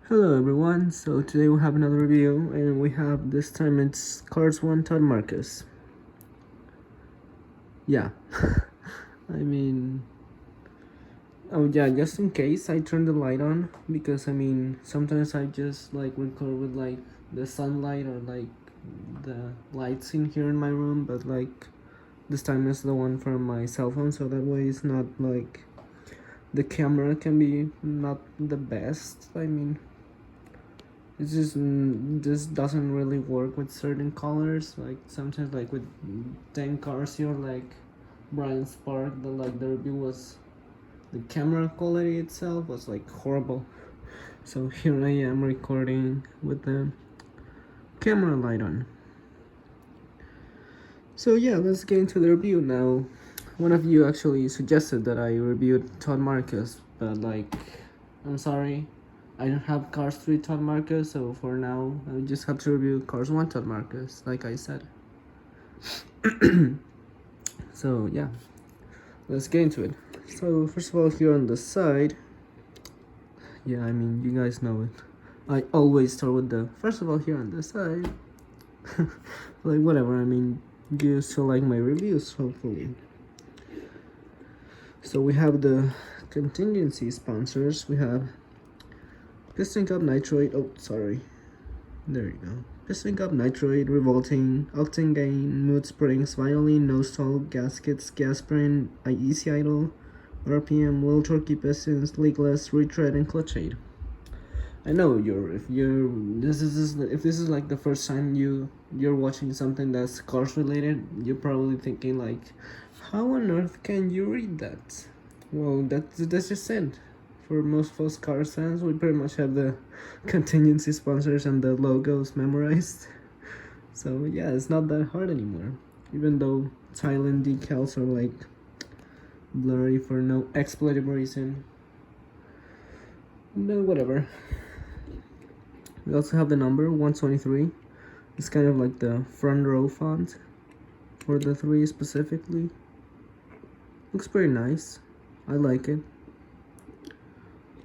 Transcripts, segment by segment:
Hello everyone, so today we have another review and we have this time it's Cars 1 Todd Marcus. Yeah, I mean, oh yeah, just in case I turn the light on because sometimes I just like record with like the sunlight or like the lights in here in my room, but like this time is the one from my cell phone, so that way it's not like the camera can be not the best. It's just this doesn't really work with certain colors. Like sometimes, like with 10 cars here, like Brian Spark, the review was the camera quality itself was like horrible. So here I am recording with the camera light on. So yeah, let's get into the review now. One of you actually suggested that I reviewed Todd Marcus, but like, I'm sorry, I don't have Cars 3 Todd Marcus, so for now, I just have to review Cars 1 Todd Marcus, like I said. So yeah, let's get into it. So first of all, here on the side, yeah, you guys know it. I always start with the, first of all, here on the side, like whatever, you still like my reviews, hopefully. So we have the contingency sponsors. We have Piston Cup Nitroid. Oh, sorry. There you go. Piston Cup Nitroid, Revolting, Octane Gain, Mood Springs, Violin, No Stall, Gaskets, Gas Brain, Easy Idle, RPM, Low Torquey Pistons, Leakless, Retread, and Clutch Aid. I know if this is like the first time you're watching something that's cars related, you're probably thinking like, how on earth can you read that? Well, that's just it. For most of us cars fans, we pretty much have the contingency sponsors and the logos memorized. So yeah, it's not that hard anymore. Even though silent decals are like blurry for no expletive reason. No, whatever. We also have the number 123. It's kind of like the front row font for the 3 specifically. Looks pretty nice. I like it.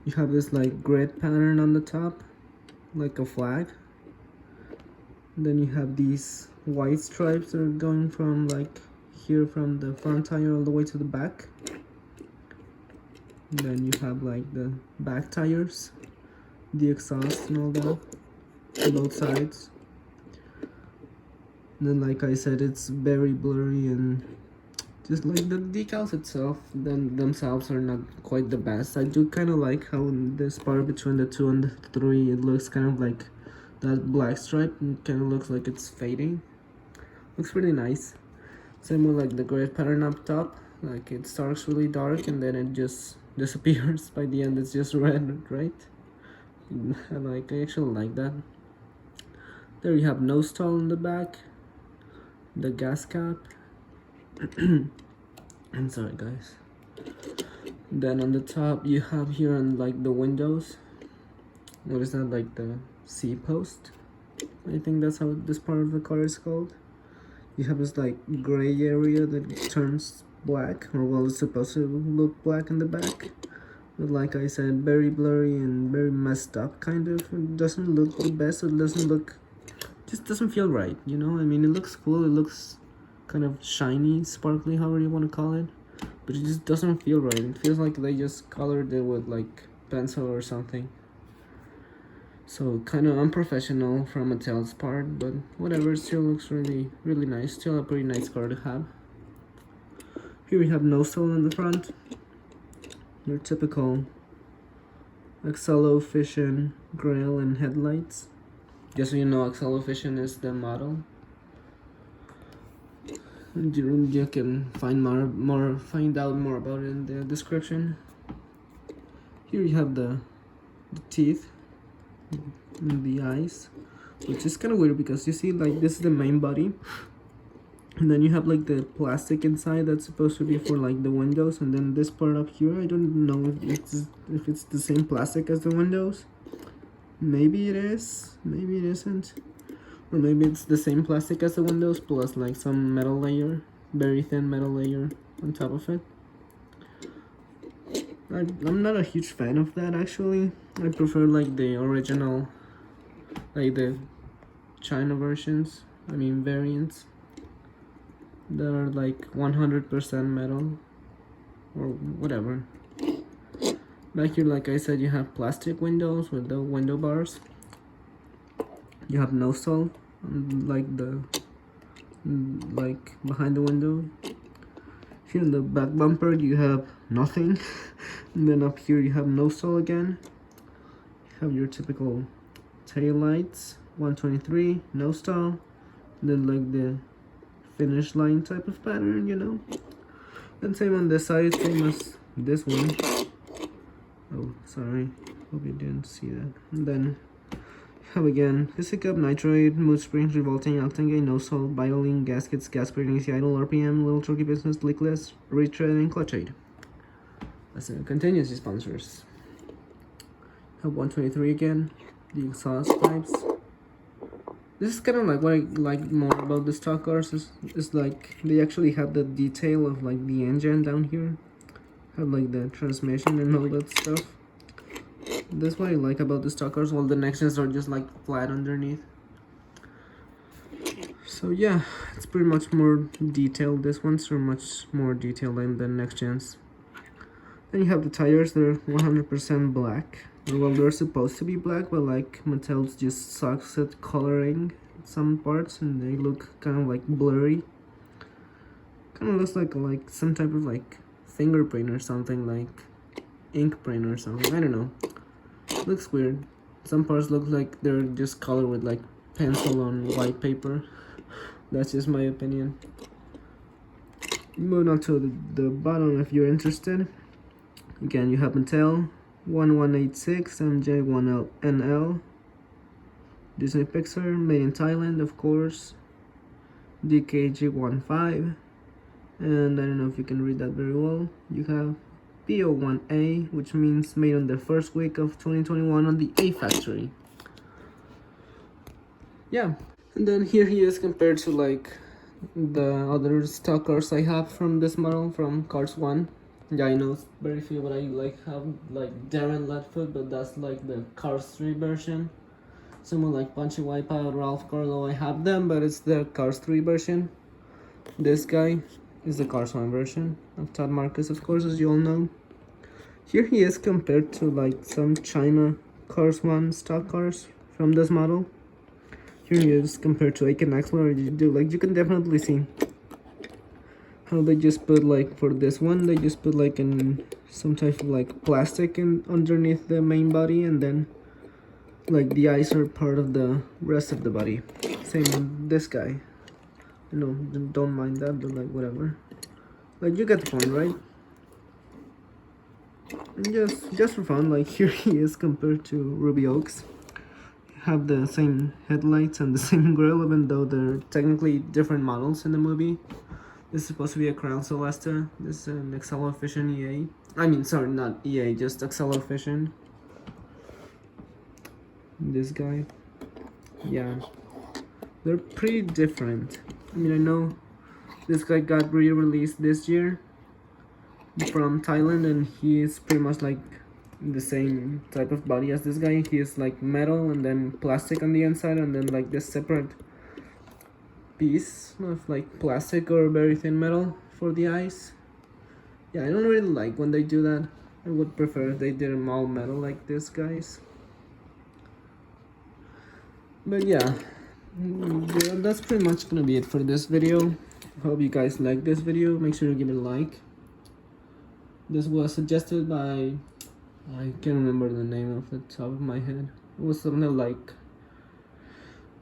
You have this like grid pattern on the top, like a flag. And then you have these white stripes that are going from like here from the front tire all the way to the back. And then you have like the back tires, the exhaust and all that, both sides. And then like I said, it's very blurry and just like the decals itself themselves are not quite the best. I do kind of like how this part between the 2 and the 3, it looks kind of like that black stripe kind of looks like it's fading. Looks pretty nice. Same with like the grid pattern up top, like it starts really dark and then it just disappears. By the end it's just red, right? I actually like that. There you have no stall in the back, the gas cap. I'm sorry guys. Then on the top you have here on like the windows, what is that, like the C post? I think that's how this part of the car is called. You have this like gray area that turns black, or well, it's supposed to look black in the back. But like I said, very blurry and very messed up kind of. It doesn't look the best. It doesn't look, just doesn't feel right, you know? It looks cool. It looks kind of shiny, sparkly, however you want to call it. But it just doesn't feel right. It feels like they just colored it with like pencil or something. So kind of unprofessional from Mattel's part, but whatever, it still looks really, really nice. Still a pretty nice car to have. Here we have no stall in the front. Your typical Excello Fission grille and headlights. Just so you know, Excello Fission is the model. You can find out more about it in the description. Here you have the teeth and the eyes, which is kind of weird because you see like this is the main body, and then you have like the plastic inside that's supposed to be for like the windows, and then this part up here, I don't know if it's the same plastic as the windows. Maybe it is, maybe it isn't, or maybe it's the same plastic as the windows plus like some metal layer, very thin metal layer on top of it. I'm not a huge fan of that actually. I prefer like the original, like the China versions, I mean variants, that are like 100% metal or whatever. Back here, like I said, you have plastic windows with the window bars. You have no stall, like the behind the window. Here in the back bumper you have nothing. And then up here you have no stall again. You have your typical tail lights, 123, no stall. And then like the finish line type of pattern, you know. And same on this side, same as this one. Oh, sorry, hope you didn't see that. And then have again physic up, nitride, mood springs, revolting, octane, no salt, bioline, gaskets, gas burning, idle, RPM, little turkey business, leakless, retread, and clutch aid. That's it. Contingency sponsors. Have 123 again, the exhaust pipes. This is kind of like what I like more about the stock cars is like they actually have the detail of like the engine down here, have like the transmission and all that stuff. That's what I like about the stock cars, while the next gens are just like flat underneath. So yeah, it's pretty much more detailed. This one's are much more detailed than the next gens. Then you have the tires, they're 100% black. Well, they're supposed to be black, but like Mattel's just sucks at coloring some parts and they look kind of like blurry. Kind of looks like some type of like fingerprint or something, like ink print or something, I don't know. Looks weird. Some parts look like they're just colored with like pencil on white paper. That's just my opinion. Moving on to the bottom if you're interested. Again, you have Mattel 1186 MJ1NL, Disney Pixar, made in Thailand, of course, DKG15, and I don't know if you can read that very well. You have PO1A, which means made on the first week of 2021 on the A factory. Yeah, and then here he is compared to like the other stock cars I have from this model, from Cars 1. Yeah, I know it's very few, but I like have like Darren Ledfoot, but that's like the Cars 3 version. Someone like Punchy Wipeout, Ralph Carlo, I have them, but it's the Cars 3 version. This guy is the Cars 1 version of Todd Marcus, of course, as you all know. Here he is compared to like some China Cars 1 stock cars from this model. Here he is compared to Aiken Axler. You can definitely see how they just put like for this one, they just put like in some type of like plastic in underneath the main body, and then like the eyes are part of the rest of the body. Same on this guy. You know, don't mind that, but like whatever. Like you get the point, right? And just for fun, like here he is compared to Ruby Oaks. Have the same headlights and the same grille, even though they're technically different models in the movie. This is supposed to be a Crown Celesta. This is an Accelovision EA. I mean, sorry, not EA, just Accelovision. This guy. Yeah. They're pretty different. I mean, I know this guy got re-released this year from Thailand, and he is pretty much like the same type of body as this guy. He is like metal and then plastic on the inside, and then like this separate piece of like plastic or very thin metal for the eyes. Yeah, I don't really like when they do that. I would prefer if they did them all metal like this, guys. But yeah, that's pretty much gonna be it for this video. Hope you guys like this video. Make sure to give it a like. This was suggested by, I can't remember the name off the top of my head. It was something like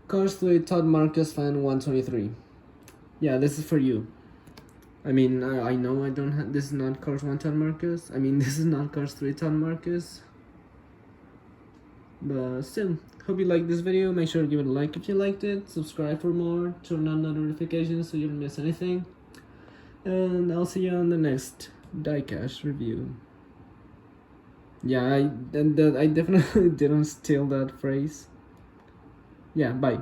Cars 3 Todd Marcus fan 123. Yeah, this is for you. I mean, I know I don't have, this is not Cars 1 Todd Marcus. I mean, this is not Cars 3 Todd Marcus. But still, hope you liked this video. Make sure to give it a like if you liked it. Subscribe for more. Turn on notifications so you don't miss anything. And I'll see you on the next diecast review. Yeah, I definitely didn't steal that phrase. Yeah, bye.